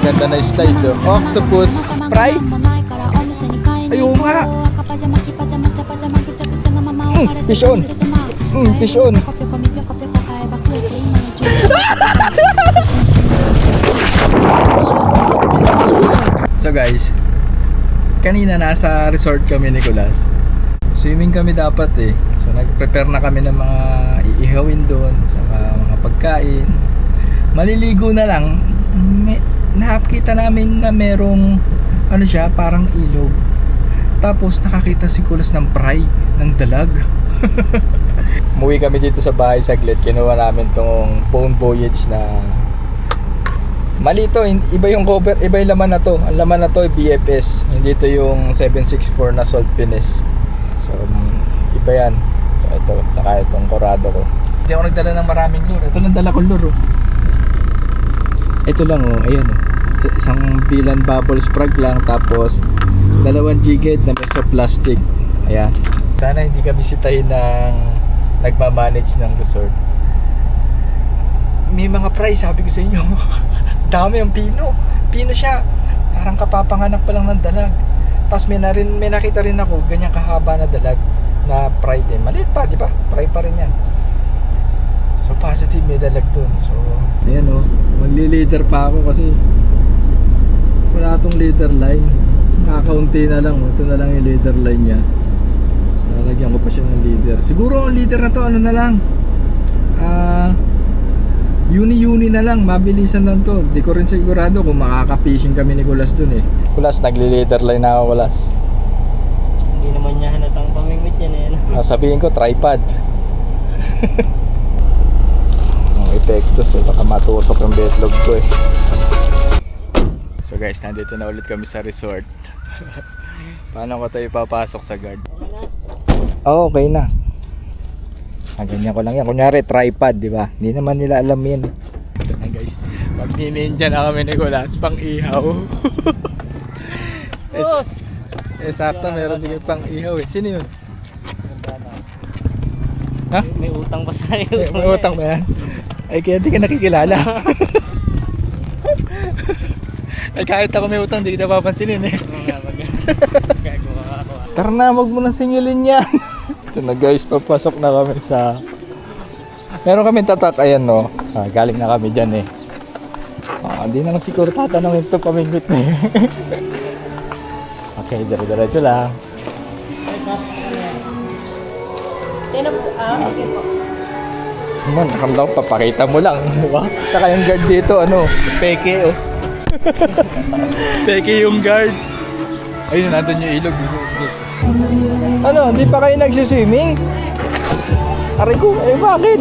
Ganda na slide oh. Octopus fry. Ayun nga. Fish on. Fish on. So guys, kanina nasa resort kami ni Nicolas. Swimming kami dapat eh. So nag-prepare na kami ng mga iihawin doon, saka mga pagkain. Maliligo na lang. Nakakita namin na merong ano siya, parang ilog. Tapos nakakita si Nicolas ng fry, ng dalag. Umuwi kami dito sa bahay saglit. Kinuha namin tong phone voyage na mali to, iba yung cover, iba yung laman na to. Ang laman na to ay BFS. Hindi to yung 764 na salt finish. So, iba yan. So, ito, saka itong Corrado ko. Hindi ako nagdala ng maraming lure. Ito lang dala kong lure. Ito lang oh, ayan oh. Isang bilan bubble sprag lang, tapos dalawang jighead na meso plastic. Ayan. Sana hindi kami sitahin ng nagmamanage ng resort. May mga price, sabi ko sa inyo. Dami ang pino. Pino siya. Parang kapapanganak pa lang ng dalag. Tapos may nakita rin ako ganyang kahaba na dalag na fry din. Maliit pa, di ba? Fry pa rin yan. So positive may dalag dun. So ayan o, magli-leader pa ako kasi wala tong leader line. Kakaunti na lang. Ito na lang yung leader line niya. So lalagyan ko pa siya ng leader. Siguro ang leader na to ano na lang, Uni na lang, mabilisan lang to. Di ko rin sigurado kung makaka-fishing kami ni Nicolas dun eh. Nicolas, nagli-leader line na ako, Nicolas. Hindi naman niya halatang pamingwit yan eh. Sabihin ko, tripod. Ang epektos eh, baka matusok yung betlog ko eh. So guys, nandito na ulit kami sa resort. Paano ko tayo ipapasok sa guard? Oh, okay na. Ganyan ko lang yan. Kunyari, tripod, di ba? Hindi naman nila alam yan. So na guys, magnininja na kami ni Nicolas, pang ihaw. Sakto, meron din pang ihaw eh. Sino yun? Ha? May utang pa sa iyo. May utang ba yan? Ay, kaya di ka nakikilala. Ay, kahit ako may utang, di kita papansinin eh. Tara na, wag mo na singilin yan. Ito na guys, papasok na kami sa... Meron kami tatak, ayan no. Galing na kami dyan eh. Hindi naman siguro tatanungin ito, pamingwit na eh. Okay, dire-diretso lang. Okay po. Man, nakala ko, papakita mo lang, di ba? Saka yung guard dito, ano, peke oh. Peke yung guard. Ayun, nandun yung ilog. Ano, hindi pa kayo nagsiswimming? Aray ko, eh bakit?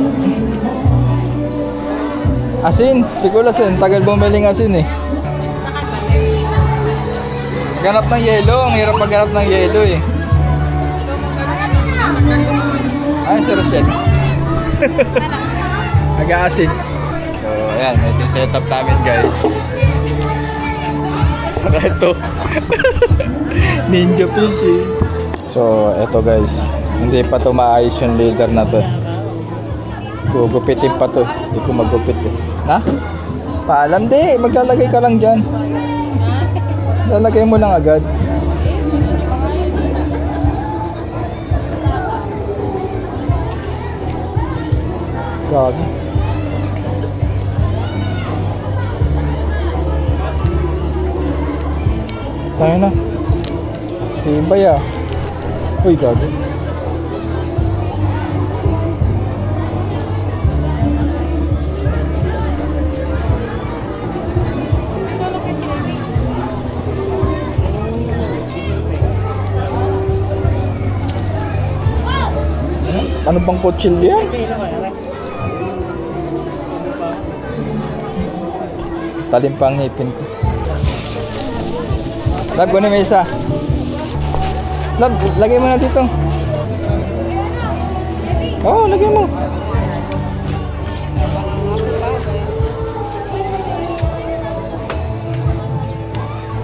Asin, siguro asin, tagal bumiling asin eh. Ganap ng yelo, ang hirap magganap ng yelo eh. Ay, si Rochelle. Nag-aasin. So, ayan, ito yung setup namin guys. Saka ito. Ninja fishing. So, eto guys, hindi pa to maayos yung leader na to. Gugupitin pa to. Hindi ko magupit eh. Na? Paalam, di. Maglalagay ka lang dyan. Lalagay mo lang agad. Grabe. Tayo na. Tibay ah. Uy, gabi. Ano bang kutsilyo yan? Talim pa ang ngipin ko. Lab, kunin mo isa. Lab, lagay mo na dito. Oo, lagay mo.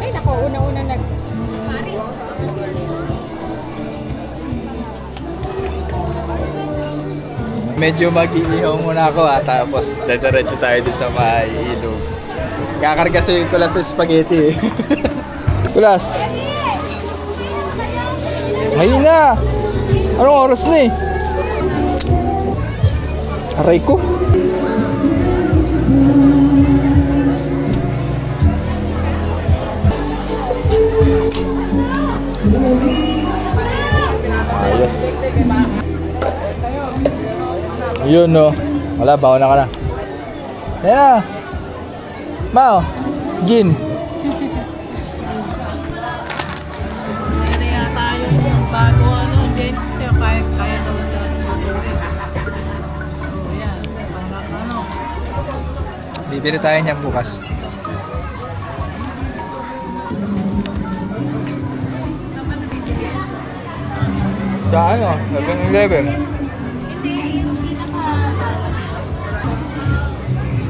Ay, nako, una-una nag... Medyo mag-iihaw muna ako tapos dadiretso tayo din sa may ilog. Kakarga si Kulas sa spaghetti eh. Kulas. Ngayon na. Anong oras na eh? Aray ko. Ayos. Ayun no. Wala, bawa na ka na. Ayan na. Mao. Gin. Kaya yata yung bago James, kaya daw na matuloy. So yan, Bibili tayo niyan bukas. Sa ano? 11-11.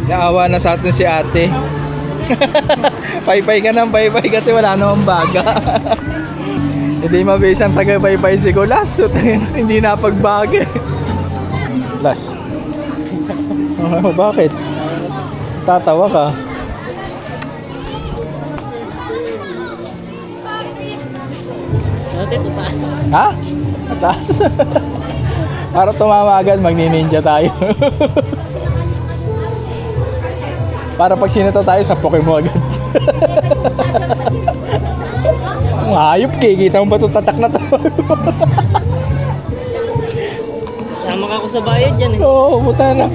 Naawa na sa atin si ate. Paypay ka ng paypay kasi wala namang baga. Hindi mabilis ang taga-paypay si Kulas. So, hindi napagbaga. Kulas. Oh, bakit? Tatawa ka. Dati tutaas. Ha? Taas. Para tumama agad, magni-ninja tayo. Para pag sinata tayo, sapok mo agad. Ang hayop, kikita mo ba ito tatak na to? Kasama ka ko sa bayad yan eh. Oo, buta na.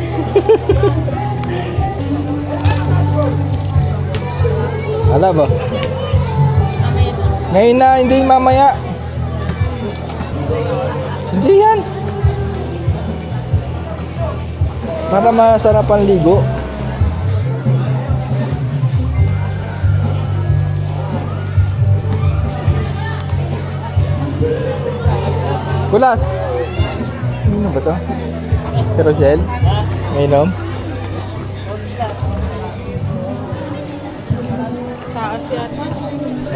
Alam ba? Ngayon na, hindi mamaya. Hindi yan. Para masarap ang ligo. Kulas! Ano ba to? Si Rosel? Mainom? Taas yata.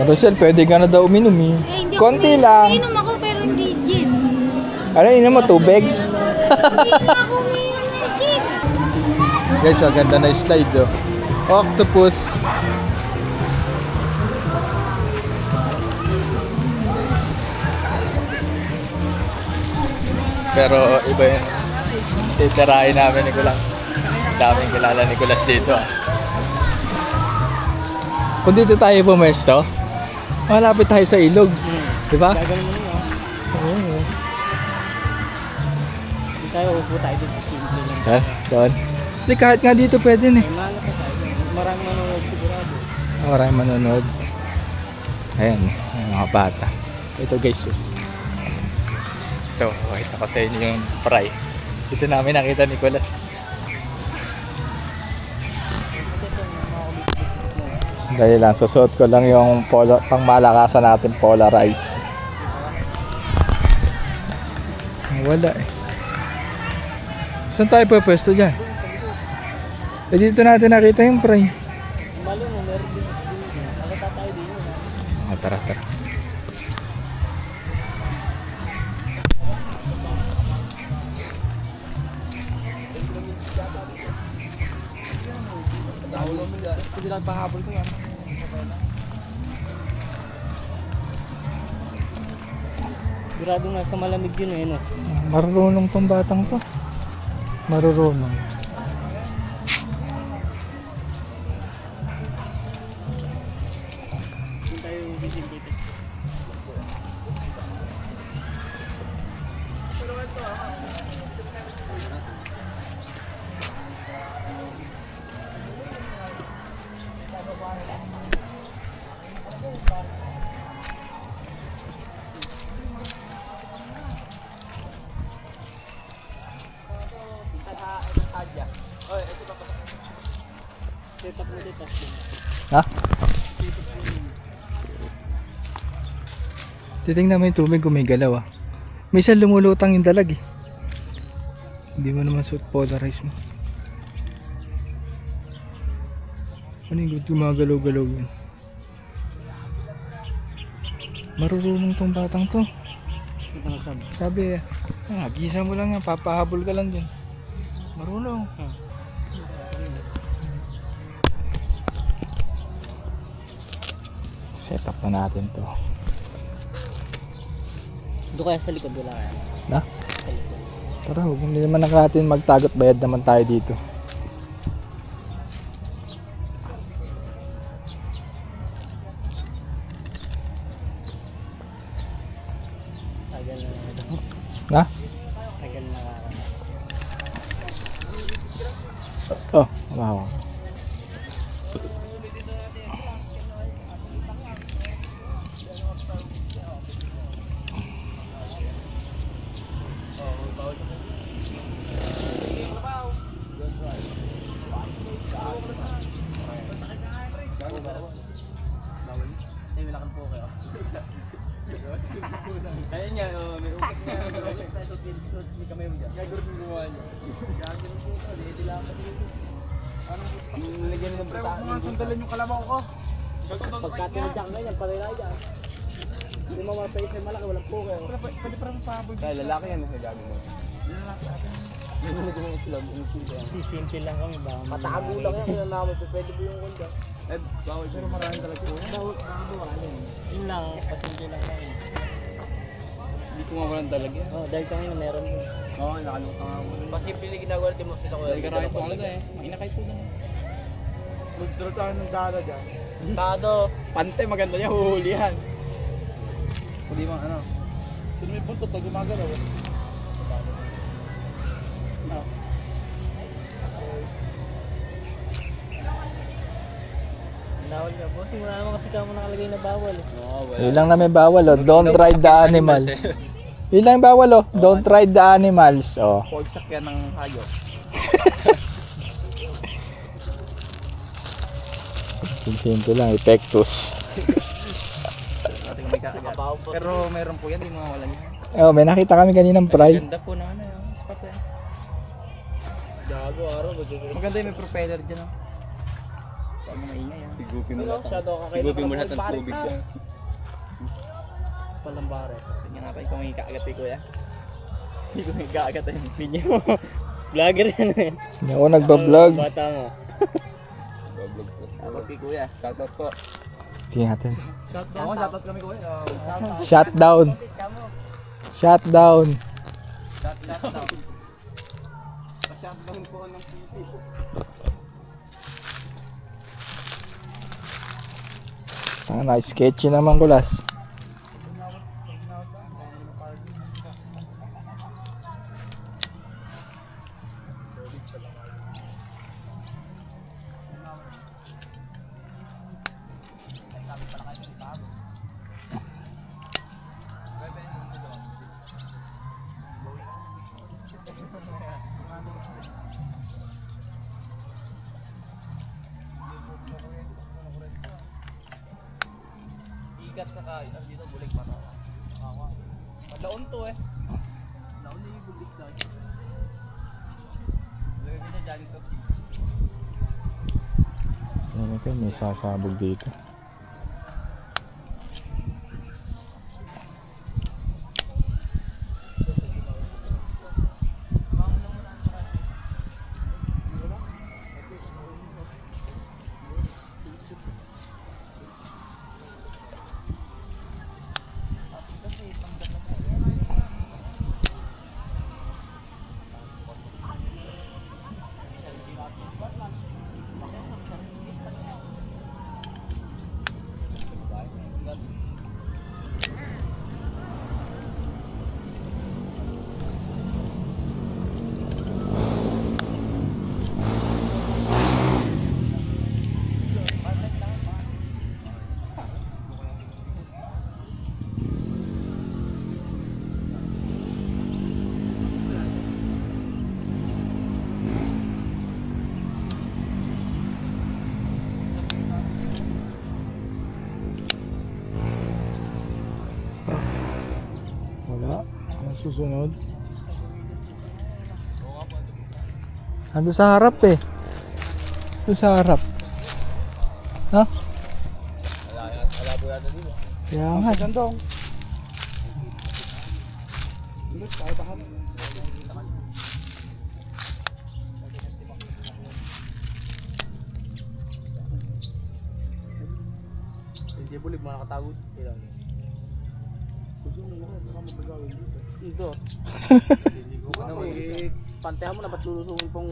Rosel, pwede ka na daw uminom eh. Hindi Konti ako lang. Inom ako pero hindi gin. Ano, inom mo tubig? Hindi ako umiinom ng gin. Guys, ang ganda na slide oh. Octopus. Pero iba yung titirahin namin ni Kulas. Daming kilala ni Kulas dito ah. Kung dito tayo pumesto, malapit tayo sa ilog. Diba? Gagawin mo yun ah. Oo. Hindi tayo upo tayo dito sa simple lang. Saan? Doon? Hindi, kahit nga dito pwede na eh. May mana pa tayo. Maraming manonood sigurado. Maraming manonood. Ayan, yung mga bata. Ito guys. Ito, pakita ko sa inyo yung fry. Ito namin nakita ni Kulas. Dahil lang, susuot ko lang yung pangmalakasan natin, polarize. Wala eh. Saan tayo pwesto dyan? Eh dito natin nakita yung fry. Malo mo, meron din. Nakata tayo din yun ah. Oh, tara, tara. Hindi lang pahabol ko yan. Sigurado nga sa malamig yun eh, no? Marunong tong batang to. Marunong. Hindi tayo visit dito. Set up mo dito. Ha? Titingnan mo yung tubig kung may galaw ah. Minsan lumulutang yung dalag eh. Hindi mo naman suot polarize mo. Ano yung gumagalaw-galaw yun? Marurunong tong batang to. Ito nga sabi. Sabi gisa mo lang yan, papahabol ka lang dyan. Marunong. Set up na natin to. Doon kaya sa likod wala kaya? Na? Sa likod. Tara, huwag hindi naman natin magtagot, bayad naman tayo dito. Tagal na ito. Na? Tagal na Oh, wow. Ayun nga, may upat nga. May kamay mo dyan. Gagawin mo gumawa niya. Gagawin po ito. Dilapat dito. Nilagyan ng buta. Huwag mga sundalan yung kalabaw ko. Pagkatinadyak na yan, pareha yan. Hindi mo mapayos na malaki, walang puke. Pwede parang pahabol. Kaya lalaki yan sa gagawin mo. Lalaki atin. Simple lang kami ba? Patago lang yan, kailan namin. Pwede po yung kunda. Bawal pero maraming talaga po. Bawal yan. Yun lang, pasimple lang kami. Hindi ko mawalan talaga. Oo, dahil kami na meron yun. Oo, nakalimutan nga mo. Pasimple na ginagawa natin mo sila ko. Dahil karami po talaga eh. Inakay po na. Mag-draw tayo ng dada dyan. Dado. Pante, maganda niya, huhulihan. Hindi bang ano? Kung may punto, tayo gumagalaw. Bawal ka, bossing. Wala naman kasi kamo nakalagay na bawal. Yun lang na may bawal, oh. Don't ride the animals. Yun lang yung bawal, oh. Don't ride the animals. Oh. Pagsak yan ng hayop. Simple lang, epektus. Ating may kakagat. Pero meron po yan, di mawalan yan. Oh, may nakita kami kaninang fry. Ganda po na ano yung spot yan. Gago, araw. Maganda yung may propeller dyan. Oh. Huwag mo maingay yan. Higupin mo lahat ng tubig yan. Walang bare. Tingnan nga tayo kung may kaagat eh, kuya. Hindi ko may kaagat eh. Hindi mo. Vlogger yan eh. Hindi ako nagbablog. Bata mo. Bablog po. Shoutout kay kuya. Shoutout po. Tingnan natin. Ako, shoutout kami kuya. Shutdown. Shutdown. Shutdown. Shutdown po ng PC. Sketchy naman kulas. Ikat na ka, dito bulig pa to. Madlaon to eh. Madlaon na yung bulig na. Lagay na dyan ito. Yan ito, may sasabog dito. Wala. Ang susunod. Ando sa harap eh. Ando sa harap. Ha? Wala po yata dito. Kaya nga. Gandong. Hindi bulig, mga nakatago. Ilang. Gusto mo naman, baka magagawin dito. Dito. Hindi ko ka naman. Pantehan mo na, ba't lulusungin pong...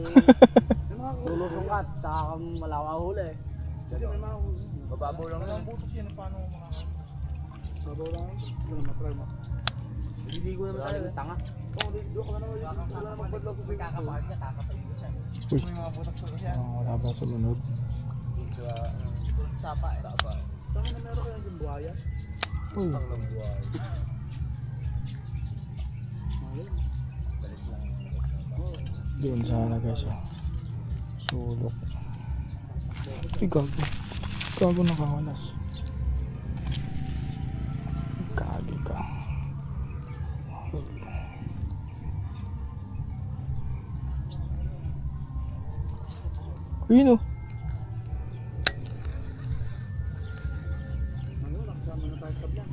lulusong ka, saka kang malawahuli eh. Hindi, may mga huli. Bababaw lang yan. Butos yan, paano mga... Babaw lang yan. Hindi naman matry mo. Hindi ko naman tayo eh. Tanga. Oo, dito ka naman. Wala naman badlaw ko sa kakapahan niya, kakapagin ko siya. Uy. May mga butas ko siya. Wala pa sumunod. Sapa eh. Sapa. Saan na meron kaya yung buhaya? Uy. Ang lang buhaya. Balit lang. Doon sana guys. Sulok. Uy, gago. Gago nakawalas. Kagi ka. Uy, no. Ano, nakasama na tayo sa blank.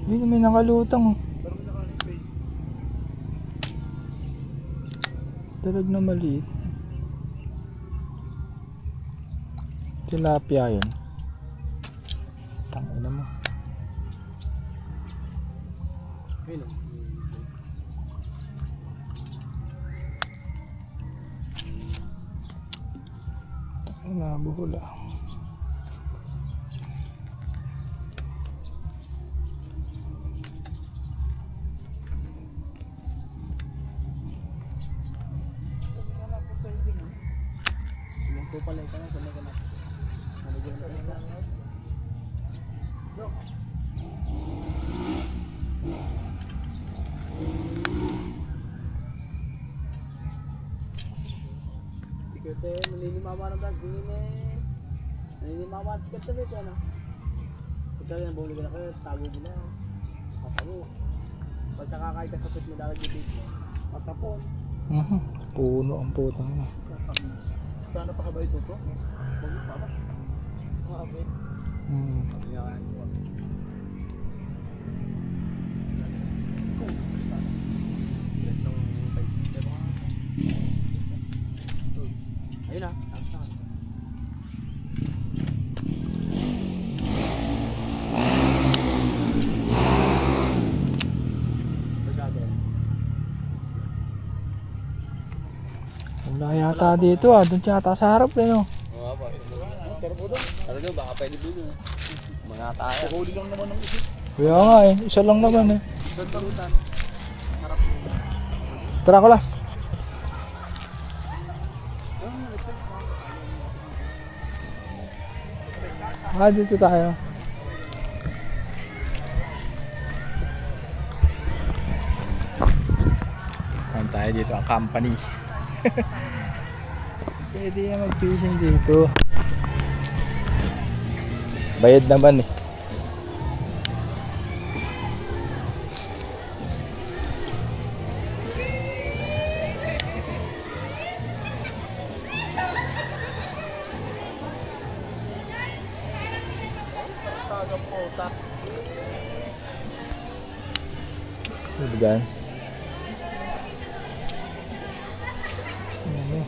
Uy, may nakalutang. Oh. Pero may naka-pay. Dalag na maliit. Tilapia yun. Tangina mo. Ayun o. Tangina, buhula. Yung po pala ito na, sanay ka na. Nalagyan na ito. Ikete, naninimawa ng bag, dingin eh. Naninimawa at ikete ito, ano? Pagka yan, bumuli ka na kayo, tago mo na. Matago. Pagka kakahit ka sa pit mo, dalag yung bait mo. Matapon. Puno ang putang na. Sana pa ka ba ito to? Huwag pa ba? Makapit. Ayun na. Wala yata dito ah. Doon yata sa harap eh no. Oo pa. Pero po doon. Ano doon, baka pwede doon. Mga tayo. Huli lang naman ng isa. Kaya nga eh. Isa lang naman eh. Doon palutan. Harap. Tara ko las. Ah, dito tayo. Kain tayo dito ang company. Pwede yan mag-fishing dito. Bayad naman eh. Tagang pota. Ano ba dyan? Ano?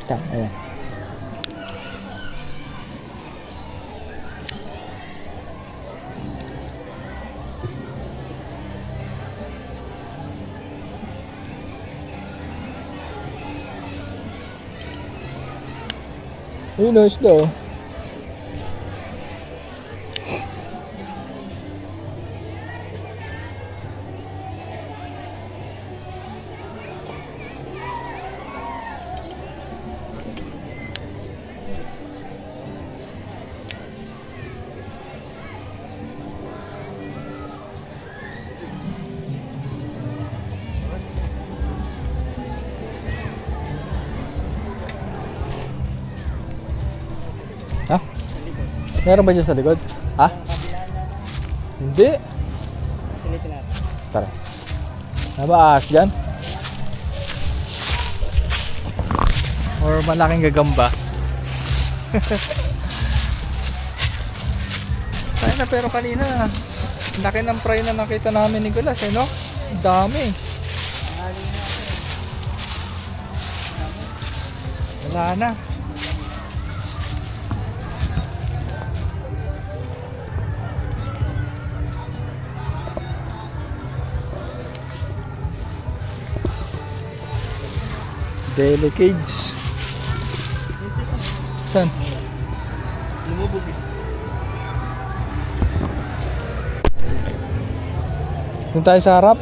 Tama. Yun o, isda o. Ha? Meron ba dyan sa likod? Ha? Hindi. Silipin natin. Tara. Ano ba ahas dyan? Or malaking gagamba? Kaya na, pero kanina laki ng fry na nakita namin ni Nicolas, eh, no? Ang dami. Wala na. Daily cage. Saan? Lumubog eh. Doon tayo sa harap.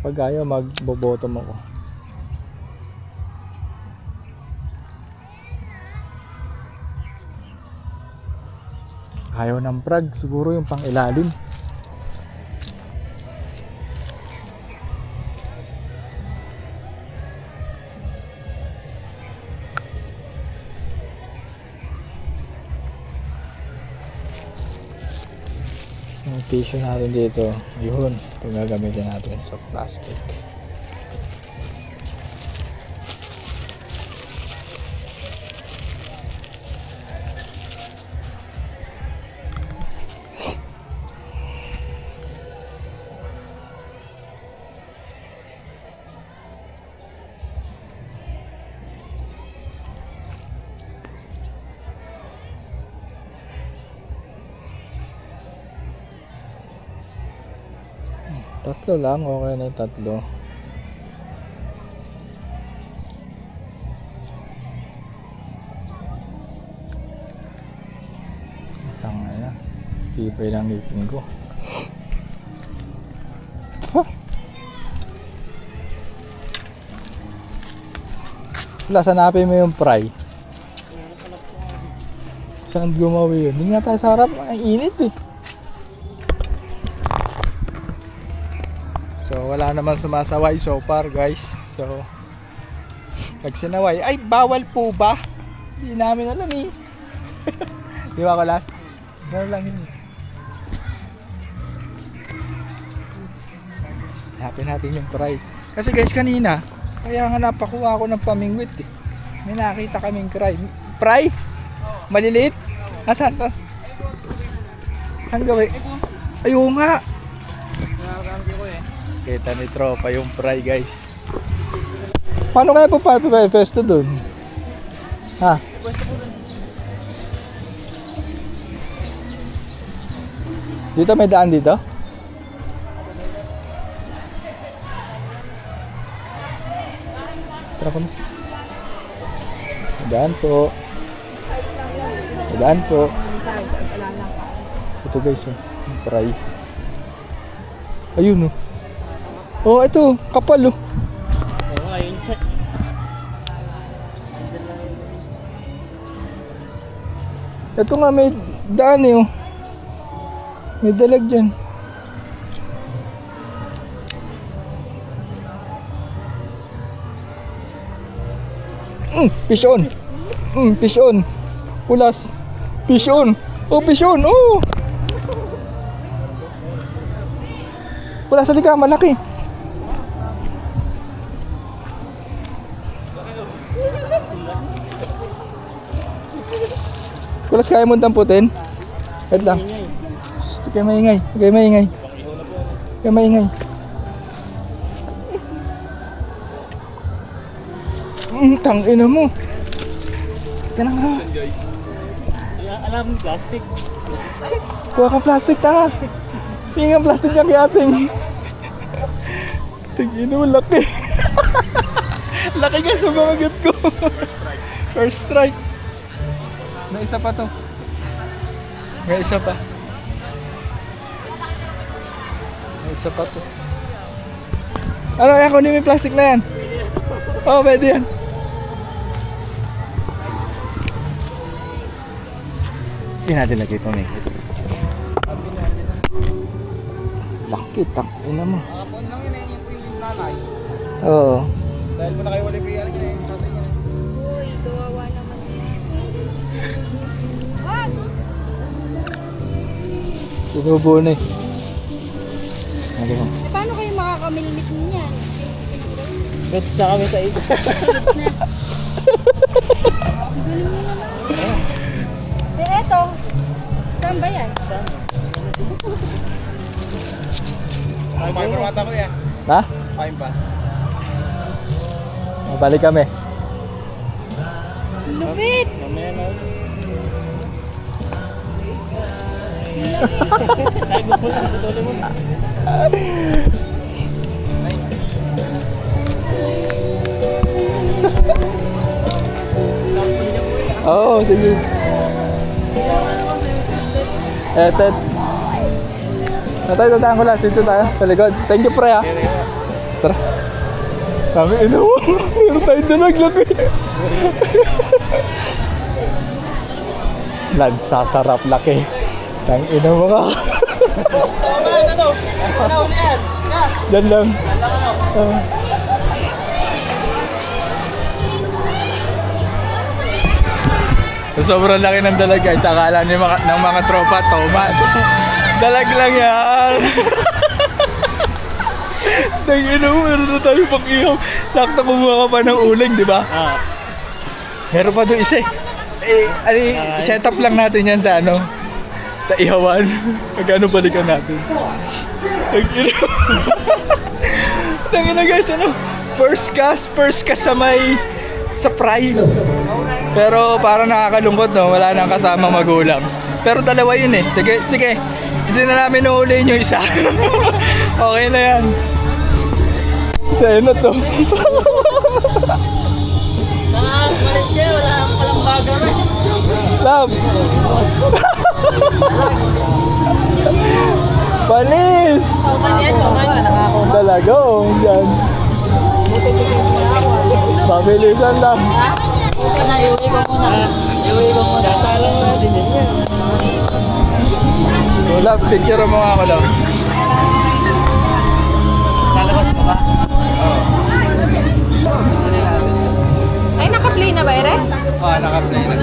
Pag ayaw, magbo-bottom ako. Ayaw ng prag, siguro yung pang ilalim. Yung tissue natin dito, yun, ito gagamitin natin sa plastic. Tatlo lang, okay na yung tatlo. Tanga na. Tipay lang ngipin ko. Huh? Wala, sanapin mo yung fry. Saan gumawi yun? Hindi nga tayo sa harap, ang init eh. So wala naman sumasaway so far guys. So pag sinaway, ay bawal po ba? Hindi namin alam eh. Di ba Kulas? Gano'n lang yun. Hanapin natin yung price. Kasi guys kanina, kaya nga napakuha ako ng pamingwit eh. May nakita kaming fry. Maliliit? Nasaan to? Saan gawin? Ayun nga. Nakakampi ko eh. Kita ni tropa yung fry guys. Paano kaya pesto dun? Ha? Dito may daan dito? Tara Kulas. Daan po. Daan po. Ito guys yung fry. Ayun oh. Oh, ito, kapal oh. Oo, ayun. Ito nga may daan eh oh. May dalag dyan. Fish on. Fish on. Kulas. Fish on. Oh, fish on. Oh. Kulas, halika, malaki. Nicholas, kaya mo damputin? Wait lang. Shhh, huwag kayo maingay. Huwag kayo maingay. Huwag kayo maingay. Tangina mo. Tangina mo. Alam mo, plastic. Kuha ka plastic, tanga. Hinga ang plastic niya kay ating. Tangina mo, laki. Laki ka sa mga gat ko. First strike. May isa pa to. May isa pa. May isa pa to. Ano yan? Kunin mo yung plastic na yan. Oo, pwede yan. Hindi natin lagay ito, Nick. Laki, ina mo. Kapon lang yun eh, yun po yung nanay. Oo. Dahil mo na kayo wala kaya yun eh, yung tatay niya. Uy, kawawa naman yan. Wag! Sinubo na eh. Lagi mo. Eh, paano kayo makakamilmit niyan? Bets na kami sa ito. Eh, eto. Saan ba yan? Ay, may permata ko yan. Ha? Fine pa. Balik kami. Lupit! Mamaya na. Lagi. Ay, gusto mo, tuloy mo. Oo, sige. Ted. Tatay ko lang. Dito tayo sa likod. Thank you, pre, ha. Tara. Kami, ina mo. Meron tayo dalag laki. Nagsasarap laki. Tang ina mo ka. Diyan lang. Sobrang laki ng dalag, guys. Akala ng mga tropa, tomat. Dalag lang yan. Tangina mo, meron na tayo pang ihaw. Sakto kumuha ka pa ng uling, di ba? Meron pa doon isa eh. Set up lang natin yan sa sa ihawan. Magkano balikan natin. Tangina. Tangina, guys, first cast sa fry. Pero parang nakakalungkot, no? Wala nang kasama magulang. Pero dalawa yun eh. Sige. Hindi na namin nuhulihin yung isa. Okay na yan. Sa'yo na to. Malis kayo, wala akong palang bago rin. Love! Palis! Dalaga, oh. Yan. Pabilisan lang. Iuwi ko muna. Salang natin yan. Love, picture mo nga ako, Love. Lalabas mo ba? Ay, naka-play na ba, Ere? Oo, naka-play na.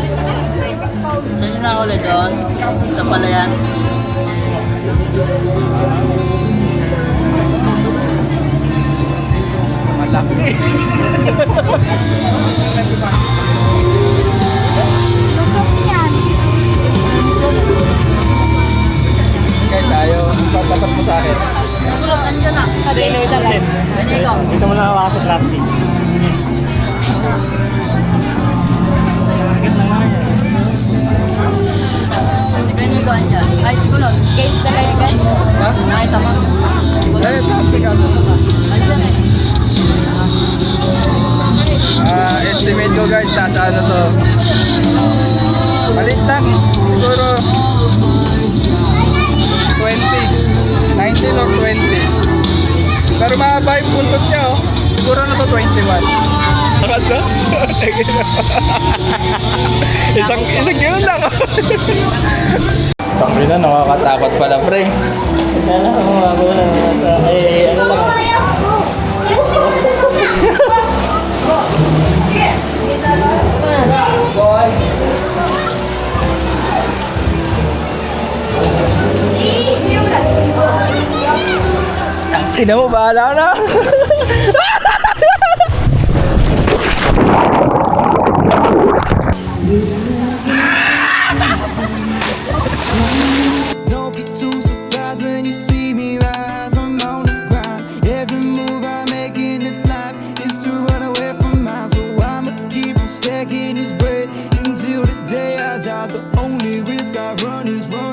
Saan na ulit doon? Sa palayan. Malaki. Yan. Guys, ayaw. Tapat mo sa akin. Siguro, andyan na. Dito mo na hawakan sa plastic. Ganyan ko andyan. Ay, siguro. Guys, guys. Ha? Nakita mo. Eh, tapos may kami. Andyan eh. Estimate ko, guys, nasa ano to. Malit lang. Siguro 20. 19 or 20. Pero mahaba yung puntot niya, oh. Siguro na to 21. Sakat na? isang yun lang. Tangin na, nakakatakot pala, pre. Kala ko mawawala sa ano lang. Ina mo, bahala na. who's wrong.